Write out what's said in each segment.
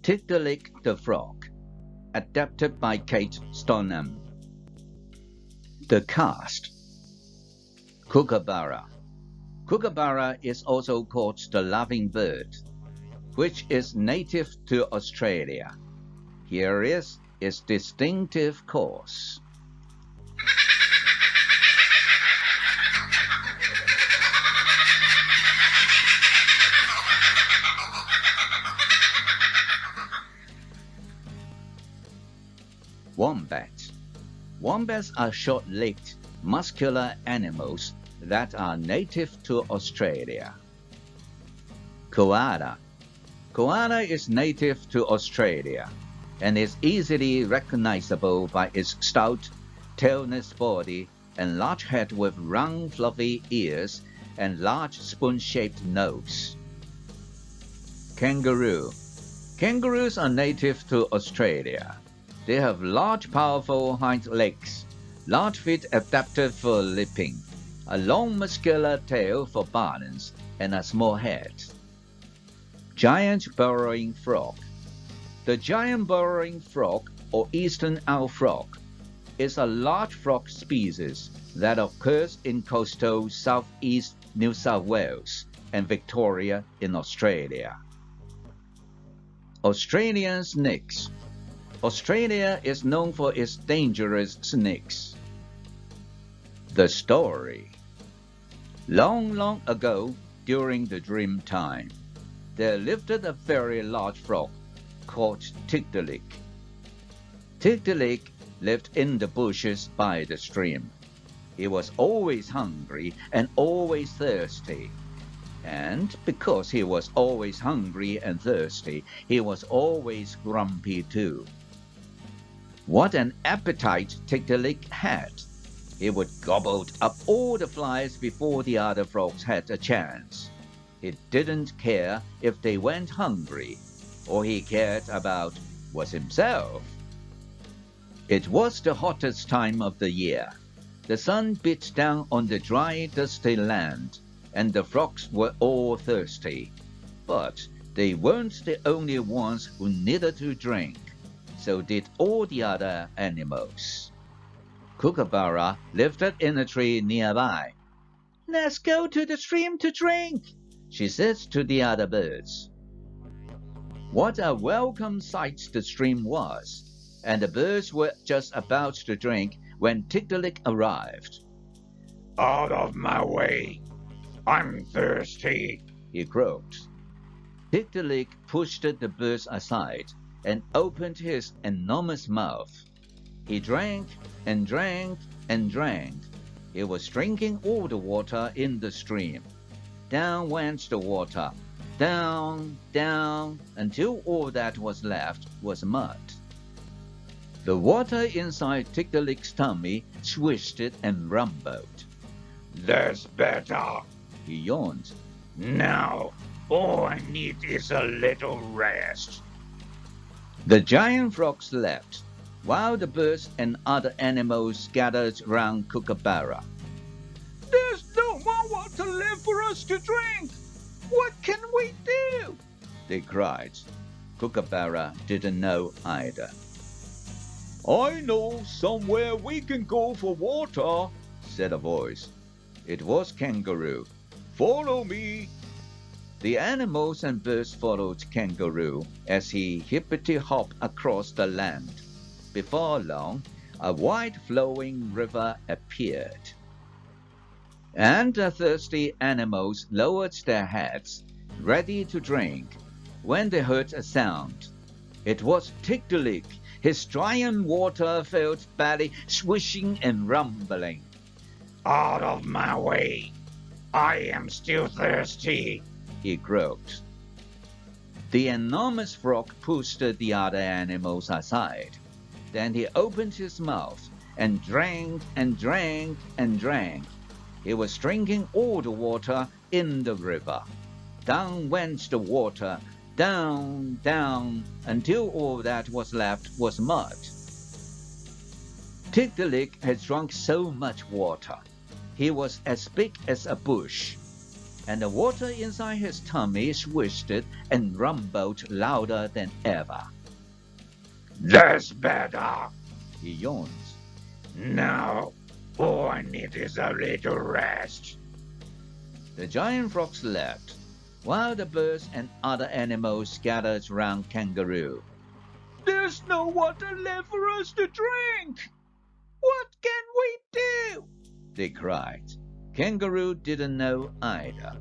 Tiddalik the Frog, adapted by Kate Stoneham. The cast: Kookaburra. Kookaburra is also called the laughing bird, which is native to Australia. Here is its distinctive calls. Wombats. Wombats are short-legged, muscular animals that are native to Australia. Koala. Koala is native to Australia and is easily recognizable by its stout, tailless body and large head with round fluffy ears and large spoon-shaped nose. Kangaroo. Kangaroos are native to Australia. They have large, powerful hind legs, large feet adapted for leaping, a long muscular tail for balance, and a small head. Giant burrowing frog. The giant burrowing frog, or eastern owl frog, is a large frog species that occurs in coastal southeast New South Wales and Victoria in Australia. Australian snakes. Australia is known for its dangerous snakes. The story. Long, long ago, during the dream time, there lived a very large frog called Tiddalik. Tiddalik lived in the bushes by the stream. He was always hungry and always thirsty. And because he was always hungry and thirsty, he was always grumpy too. What an appetite Tiddalik had! He would gobble up all the flies before the other frogs had a chance. He didn't care if they went hungry. All he cared about was himself. It was the hottest time of the year. The sun beat down on the dry, dusty land, and the frogs were all thirsty. But they weren't the only ones who needed to drink. So did all the other animals. Kookaburra lived in a tree nearby. "Let's go to the stream to drink," she said to the other birds. What a welcome sight the stream was, and the birds were just about to drink when Tiddalik arrived. "Out of my way! I'm thirsty," he croaked. Tiddalik pushed the birds aside and opened his enormous mouth. He drank and drank and drank. He was drinking all the water in the stream. Down went the water, down, down, until all that was left was mud. The water inside Tiddalik's tummy swished and rumbled. "That's better," he yawned. "Now, all I need is a little rest." The giant frog slept, while the birds and other animals gathered round Kookaburra. "There's no more water left for us to drink. What can we do?" they cried. Kookaburra didn't know either. "I know somewhere we can go for water," said a voice. It was Kangaroo. "Follow me." The animals and birds followed Kangaroo as he hippity-hopped across the land. Before long, a wide flowing river appeared. And the thirsty animals lowered their heads, ready to drink, when they heard a sound. It was Tiddalik, his giant water-filled belly swishing and rumbling. "Out of my way! I am still thirsty," he croaked. The enormous frog pushed the other animals aside. Then he opened his mouth and drank and drank and drank. He was drinking all the water in the river. Down went the water, down, down, until all that was left was mud. Tiddalik had drunk so much water. He was as big as a bush. and the water inside his tummy swished and rumbled louder than ever. That's better. He yawned. Now, all I need is a little rest. The giant frogs left, while the birds and other animals scattered round Kangaroo. There's no water left for us to drink. What can we do? They cried. Kangaroo didn't know either.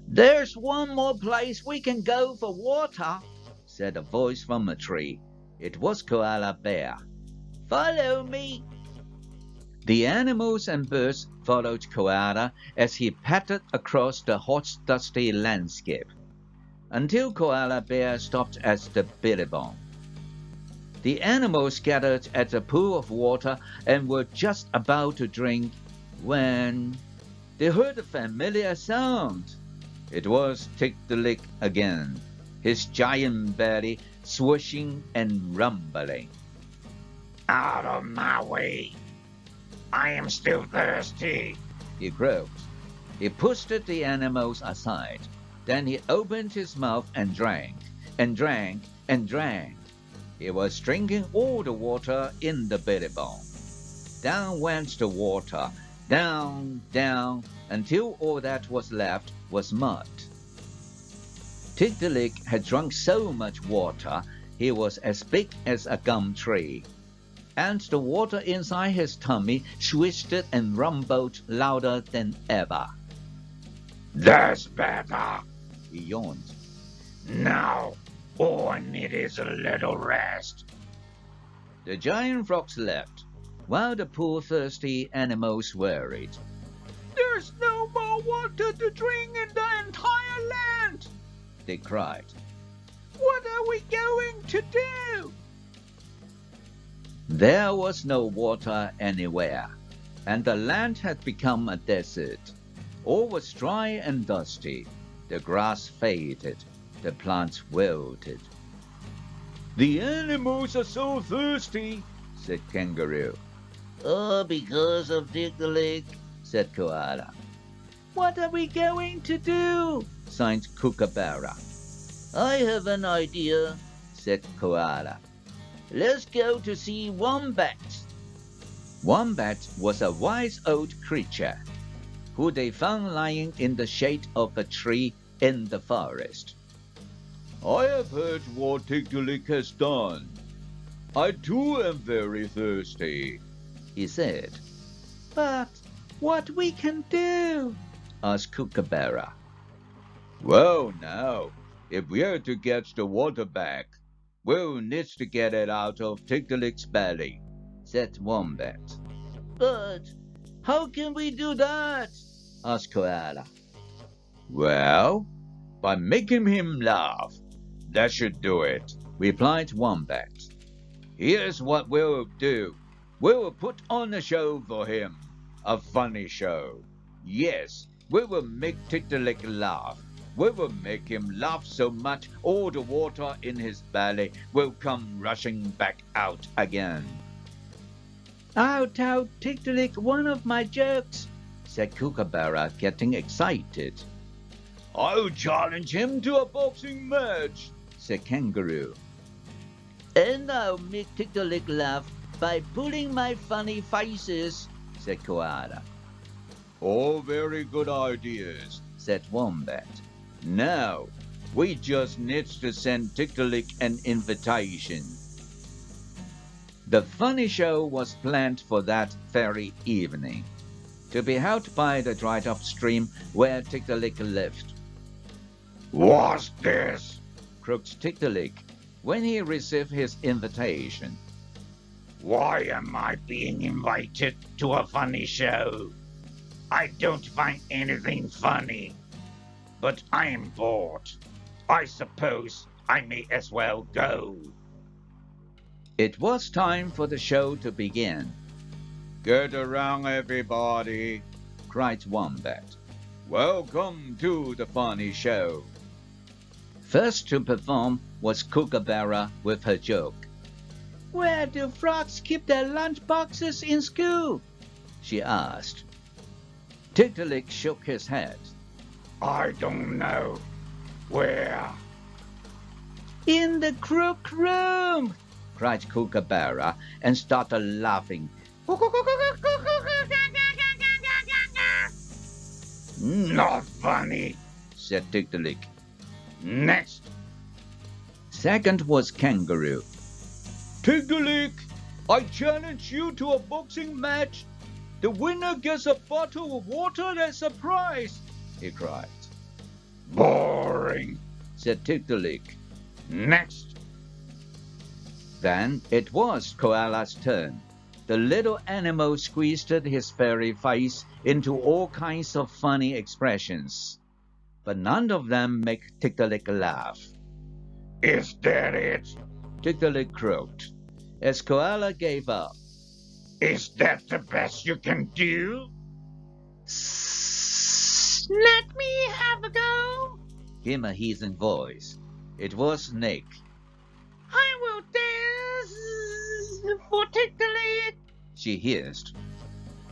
There's one more place we can go for water, said a voice from a tree. It was Koala Bear. Follow me. The animals and birds followed Koala as he paddled across the hot, dusty landscape, until Koala Bear stopped at the billabong. The animals gathered at the pool of water and were just about to drink when they heard a familiar sound. It was Tiddalik again, his giant belly swishing and rumbling. Out of my way. I am still thirsty. He croaked. He pushed the animals aside. Then he opened his mouth and drank, and drank, and drank. He was drinking all the water in the billabong. Down went the water, down, down, until all that was left was mud. Tiddalik had drunk so much water, he was as big as a gum tree, and the water inside his tummy swished and rumbled louder than ever. That's better. He yawned. Now, all I need is a little rest. The giant frogs left, while the poor thirsty animals worried. There's no more water to drink in the entire land, They cried. What are we going to do? There was no water anywhere, and the land had become a desert. All was dry and dusty. The grass faded. The plants wilted. The animals are so thirsty, said Kangaroo. Oh, because of Tiddalik, said Koala. What are we going to do? Sighed Kookaburra. I have an idea, said Koala. Let's go to see Wombat. Wombat was a wise old creature who they found lying in the shade of a tree in the forest. I have heard what Tiddalik has done. I too am very thirsty, he said. But what we can do? Asked Kookaburra. Well, now, if we are to get the water back, we'll need to get it out of Tiddalik's belly, said Wombat. But how can we do that? Asked Koala. Well, by making him laugh. That should do it, replied Wombat. Here's what we'll do. We'll put on a show for him. A funny show. Yes, we will make Tiddalik laugh. We will make him laugh so much all the water in his belly will come rushing back out again. I'll tell Tiddalik one of my jokes, said Kookaburra, getting excited. I'll challenge him to a boxing match, said Kangaroo. And I'll make Tiddalik laugh by pulling my funny faces, said Koala. All very good ideas, said Wombat. Now, we just need to send Tiddalik an invitation. The funny show was planned for that very evening, to be held by the dried-up stream where Tiddalik lived. What's this? Croaked Tiddalik when he received his invitation. Why am I being invited to a funny show? I don't find anything funny, but I am bored. I suppose I may as well go. It was time for the show to begin. Get around, everybody, cried Wombat. Welcome to the funny show. First to perform was Kookaburra with her joke. Where do frogs keep their lunch boxes in school? She asked. Tiddalik shook his head. I don't know. Where? In the crook room, cried Kookaburra and started laughing. Not funny, said Tiddalik. Next. Second was Kangaroo. Tiddalik, I challenge you to a boxing match. The winner gets a bottle of water as a prize, he cried. Boring, said Tiddalik. Next. Then it was Koala's turn. The little animal squeezed his fairy face into all kinds of funny expressions, but none of them make Tiddalik laugh. Is that it? Tiddalik croaked, as Koala gave up. Is that the best you can do? Let me have a go, came a heathen voice. It was Snake. I will dance for Tiddalik, she hissed.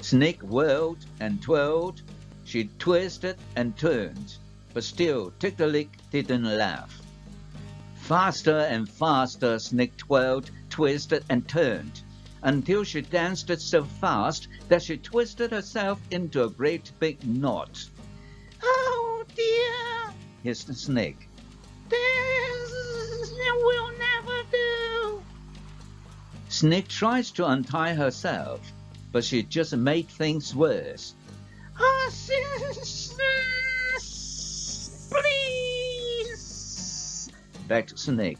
Snake whirled and twirled. She twisted and turned, but still Tiddalik didn't laugh. Faster and faster Snake twirled, twisted, and turned, until she danced so fast that she twisted herself into a great big knot. Oh dear, hissed Snake. This will never do. Snake tried to untie herself, but she just made things worse. Please, begged Snake.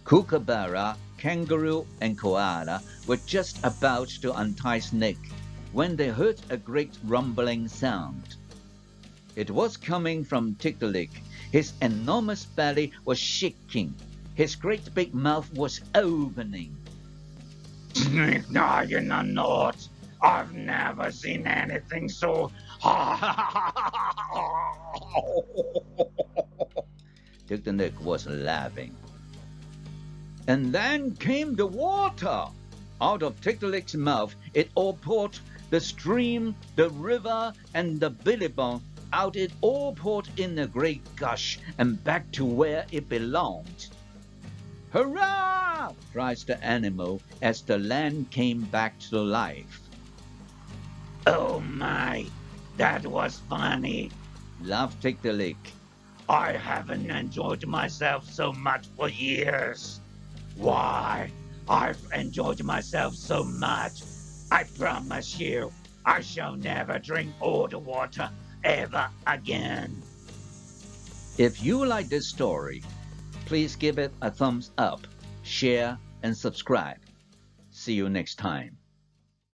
Kookaburra, Kangaroo, and Koala were just about to untie Snake when they heard a great rumbling sound. It was coming from Tiddalik. His enormous belly was shaking. His great big mouth was opening. Snake, are you not? I've never seen anything so... Tiddalik was laughing. And then came the water. Out of Tiddalik's mouth it all poured. The stream, the river, and the billabong. Out it all poured in a great gush and back to where it belonged. Hurrah! cried the animal as the land came back to life. Oh my, that was funny, laughed Tiddalik. I haven't enjoyed myself so much for years. Why, I've enjoyed myself so much. I promise you, I shall never drink all the water ever again. If you like this story, please give it a thumbs up, share, and subscribe. See you next time.